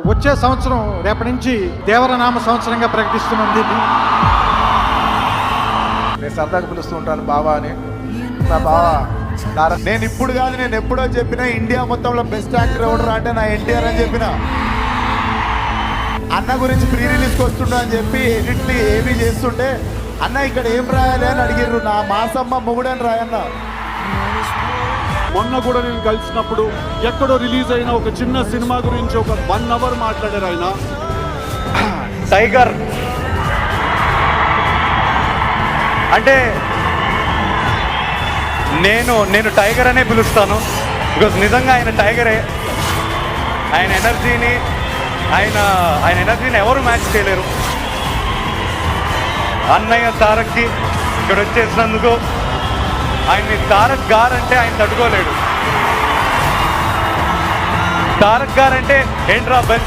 వచ్చే సంవత్సరం రేపటి నుంచి దేవరనామ సంవత్సరంగా ప్రకటిస్తున్నది. నేను సరదాగా పిలుస్తూ ఉంటాను బావా అని. నా బావా నేను ఇప్పుడు కాదు, నేను ఎప్పుడో చెప్పిన ఇండియా మొత్తంలో బెస్ట్ యాక్టర్ ఎవడరా అంటే నా ఎన్టీఆర్ అని చెప్పిన. అన్న గురించి ప్రీ రిలీజ్కి వస్తుండ అని చెప్పి ఎడిట్లు ఏమీ చేస్తుంటే అన్న ఇక్కడ ఏం రాయాలి అని అడిగిర్రు. నా మాసమ్మ మొగుడని రాయన్న. మొన్న కూడా నేను కలిసినప్పుడు ఎక్కడో రిలీజ్ అయిన ఒక చిన్న సినిమా గురించి ఒక 1 hour మాట్లాడారు ఆయన. టైగర్ అంటే నేను టైగర్ అనే పిలుస్తాను. బికాజ్ నిజంగా ఆయన టైగరే. ఆయన ఎనర్జీని ఎవరు మ్యాచ్ చేయలేరు. అన్నయ్య తారక్కి ఇక్కడ వచ్చేసినందుకు ఆయన్ని తారక్ గారంటే ఆయన తట్టుకోలేడు. తారక్ గారంటే ఏంట్రా